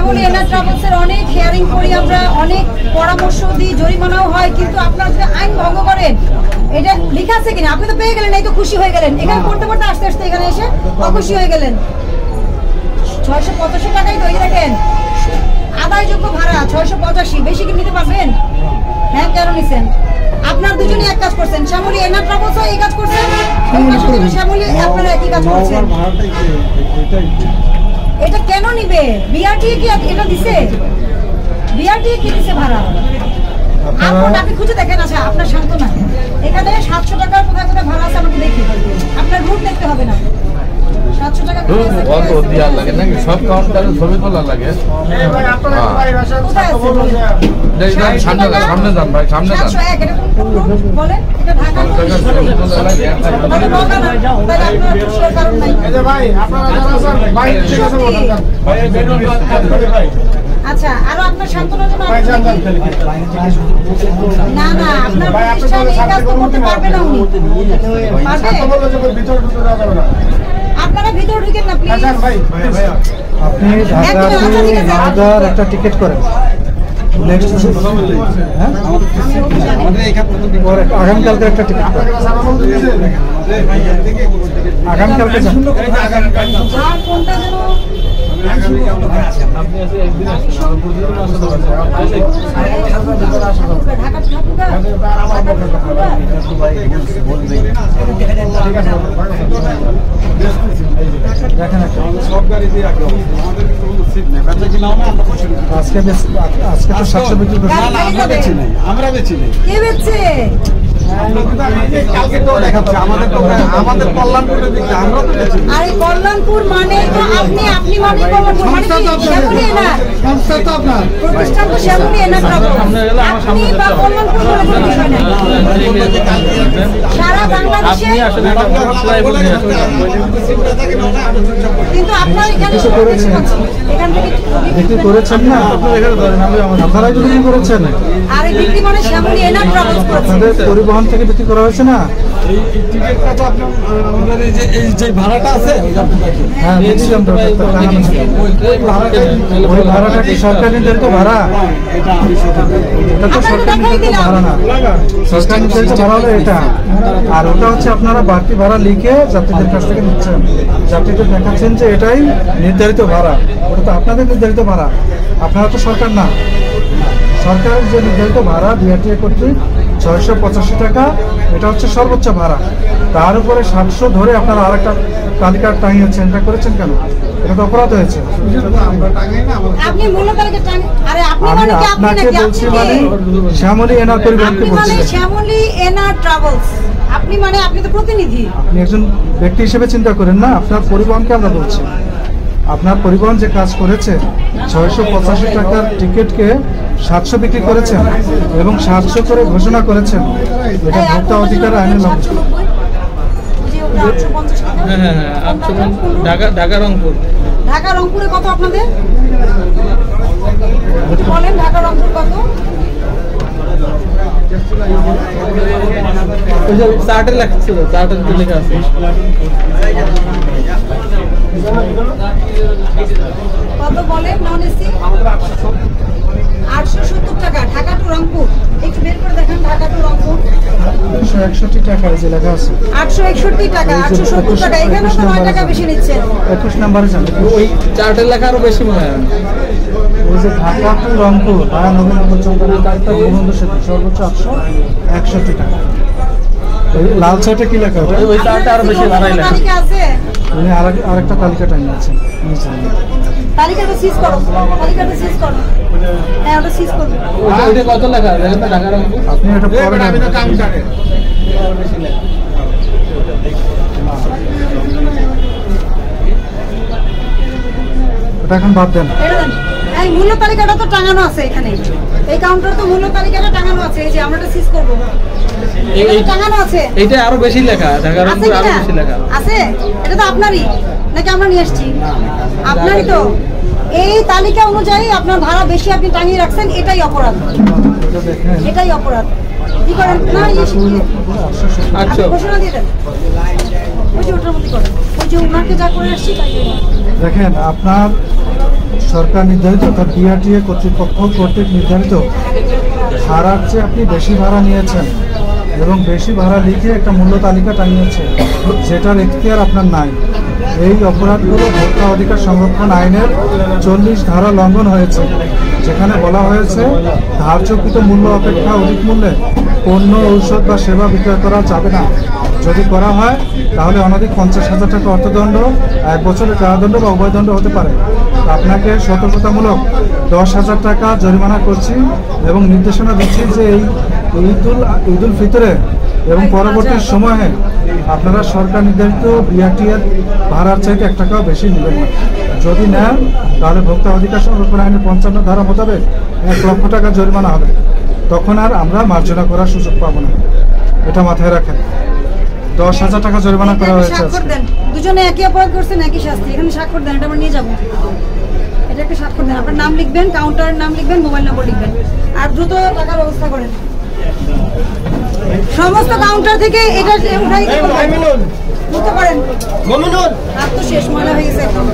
শ্যামলী এনার ট্রাভেলসের অনেক হিয়ারিং করি আমরা, অনেক পরামর্শ দিই, জরিমানাও হয়, কিন্তু আপনারা যদি আইন ভঙ্গ করেন, এটা লেখা আছে কিনা? আপনি তো পেয়ে গেলেন, এই তো খুশি হয়ে গেলেন, এখানে পড়তে পড়তে আস্তে আস্তে এখানে এসে অখুশি হয়ে গেলেন। 685 টাকাই তো, এই দেখেন আদায়যোগ্য ভাড়া 685, বেশি কি নিতে পারবেন? হ্যাঁ, কেন নিছেন? আপনার দুজনই এক কাজ করছেন, শ্যামলী এনার ট্রাভেলস এই কাজ করছেন, শ্যামলী আপনারা একই কাজ করছেন। এটা কেন নিবে? বিআরটি কি এটা দিছে? বিআরটি কি দিছে ভাড়া? আপনি খুঁজে দেখেন। আচ্ছা, আপনার সান্ত্বনা, এখানে 700 টাকার কোথায় কোথায় ভাড়া আছে আমাকে দেখি, আপনার রুট দেখতে হবে না। 700 টাকা কত দেওয়ার লাগে নাকি? সব কাউন্টারে ছবি তোলা লাগে। সামনে যান ভাই, সামনে যান। 701 এটা কোন রুট বলেন? এটা ঢাকা কারণ নাই। ভাই আপনারা ভাই ঠিক আছে ভাই। আচ্ছা, আরো আপনার সান্ত্বনার জন্য না না, আপনার প্রতিষ্ঠান এই কাজ করতে পারবে না। উনি আপনারা ভিতরে ঢুকেন না প্লিজ। আপনি ঢাকা টু মালদার একটা টিকিট করেন, আগামীকালকে একটা টিকিট করেন, আগামীকালকে যান। আর কোনটা যেন আজকে তো 700 বিক্রি করছি, আমরা বেচি নাই। কে বেচছে? আমাদের কল্যাণপুরের দিকে আমরা তো বেচি। আরে কল্যাণপুর মানে তো আপনি মানে কল্যাণপুর মানে শ্যামলী এনার সংস্থা তো আপনার প্রতিষ্ঠান, তো শ্যামলী এনার আপনি বা কল্যাণপুর বলে কোনো বিষয় নাই। সারা বাংলাদেশে কিন্তু আপনার এখানে এখান থেকে বিক্রি করেছেন না? আপনারাই তো বিক্রি করেছেন। আরে বিক্রি মানে শ্যামলী এনার ট্রাভেলস করেছে। আপনাদের পরিবহন থেকে বিক্রি করা হয়েছে না? এই টিকিটটা তো আপনার আমাদের এই যে ভাড়াটা আছে, হ্যাঁ, বুঝলাম তো। ওই ভাড়াটা কি সরকার নির্ধারিত ভাড়া? এটা তো সরকার নির্ধারিত ভাড়া না, সরকার নির্ধারিত ভাড়া হলো এটা। আর ওটা হচ্ছে আপনারা বাড়তি ভাড়া লিখে যাত্রীদের কাছ থেকে নিচ্ছেন, যাত্রীদের দেখাচ্ছেন যে এটাই নির্ধারিত ভাড়া। ওটা তো আপনাদের নির্ধারিত ভাড়া, আপনারা তো সরকার না। সরকারের যে নির্ধারিত ভাড়া বিআরটিএ কর্তৃক 685 টাকা, এটা হচ্ছে সর্বোচ্চ ভাড়া। তার উপরে 700 ধরে আপনারা আর একটা তালিকা টাঙিয়েছেন, এটা করেছেন কেন? এটা তো অপরাধ হয়েছে। আপনি মূল্য তালিকা আরে আপনি আমি মানে কি? আপনি আপনাকে নাকি? বলছি মানে শ্যামলী এনার পরিবহনকে আপনি মানে বলছি। শ্যামলী এনার ট্রাভেলস, আপনি মানে আপনি তো প্রতিনিধি। আপনি একজন ব্যক্তি হিসেবে চিন্তা করেন না, আপনার পরিবহনকে আমরা বলছি। আপনার পরিবহন যে কাজ করেছে, 685 টাকার টিকিটকে 700 বিক্রি করেছেন এবং 700 করে ঘোষণা করেছেন। এটা ভোক্তা অধিকার আইনের লঙ্ঘন। ঢাকা রংপুর। ঢাকা রংপুরে কত আপনাদের? বলেন ঢাকা রংপুর কত? চার্টের লেখা ছিল, চার্টের লেখা আছে। কত বলেন নন এসি? 870 টাকা। ঢাকা টু রংপুর একটু বের করে দেখেন। ঢাকা টু রংপুর 861 টাকা যে লেখা আছে, 861 টাকা, 870 টাকা। এখানে তো 9 টাকা বেশি নিচ্ছে। 21 নম্বরে যান। ওই চার্টের লেখা আরো বেশি মনে হয়। ওই যে ঢাকা টু রংপুর ভাড়া নবীনগর চৌধুরী ডাক্তার বঙ্গবন্ধু সেতু সর্বোচ্চ 861 টাকা। ওই লাল চার্টে কি লেখা? ওই চার্টে আরো বেশি ভাড়াই লেখা আছে। উনি আরেকটা তালিকা টাঙিয়েছেন নিচে। তালিকাটা সিজ করো, তালিকাটা সিজ করো। হ্যাঁ, ওটা সিজ করো। ওইটা কত লেখা? দেখেন তো ঢাকা রংপুর। আপনি এটা পরে আমি তো কাউন্টারে ওটা এখন বাদ দেন। এটা দেন। এই মূল্য তালিকাটা তো টাঙানো আছে এখানে, এই কাউন্টারে তো মূল্য তালিকাটা টাঙানো আছে। এই যে আমরা এটা সিজ করব, এই টাঙানো আছে। এইটা আরো বেশি লেখা, ঢাকা আছে রংপুর আরো কিনা? বেশি লেখা আছে। এটা তো আপনারই নাকি আমরা নিয়ে আসছি? আপনারই তো। এই তালিকা অনুযায়ী আপনার ভাড়া বেশি আপনি টাঙিয়ে রাখছেন, এটাই অপরাধ। এটা দেখেন এটাই অপরাধ। কি করেন না? আপনি ঘোষণা দিয়ে দেন। ওই যে ওটার মধ্যে করেন, ওই যে ওনাকে যা করে আসছি তাই। দেখেন আপনার সরকার নির্ধারিত অর্থাৎ বিআরটিএ কর্তৃপক্ষ কর্তৃক নির্ধারিত ভাড়ার চেয়ে আপনি বেশি ভাড়া নিয়েছেন এবং বেশি ভাড়া লিখে একটা মূল্য তালিকা টানিয়েছে, যেটার এখতিয়ার আপনার নাই। এই অপরাধগুলো ভোক্তা অধিকার সংরক্ষণ আইনের 40 ধারা লঙ্ঘন হয়েছে, যেখানে বলা হয়েছে ধার্যকৃত মূল্য অপেক্ষা অধিক মূল্যে পণ্য, ঔষধ বা সেবা বিক্রয় করা যাবে না। যদি করা হয় তাহলে অনধিক 50,000 টাকা অর্থদণ্ড, 1 বছরের কারাদণ্ড বা উভয়দণ্ড হতে পারে। আপনাকে সতর্কতামূলক 10,000 টাকা জরিমানা করছি এবং নির্দেশনা দিচ্ছি যে এই ঈদুল ফিতরে এবং পরবর্তী সময়ে আপনারা সরকার নির্ধারিত বিআরটিএর ভাড়ার চাইতে 1 টাকাও বেশি নেবেন না। যদি নেন তাহলে ভোক্তা অধিকার সংরক্ষণ আইনের 55 ধারা মোতাবেক 1 লক্ষ টাকা জরিমানা হবে। তখন আর আমরা মার্জনা করার সুযোগ পাবো না, এটা মাথায় রাখেন। 10,000 টাকা জরিমানা করা হয়েছে। স্বাক্ষর দেন, দুজনে একই অপরাধ করছেন, একই শাস্তি। এখানে স্বাক্ষর দেন, এটা আমরা নিয়ে যাবো। এটা একটা স্বাক্ষর দেন, আপনার নাম লিখবেন, কাউন্টারের নাম লিখবেন, মোবাইল নম্বর লিখবেন, আর দ্রুত টাকার ব্যবস্থা করেন। সমস্ত কাউন্টার থেকে এটা উঠাই দ্রুত করেন। আর তো শেষ ময়লা হয়ে গেছে একদম।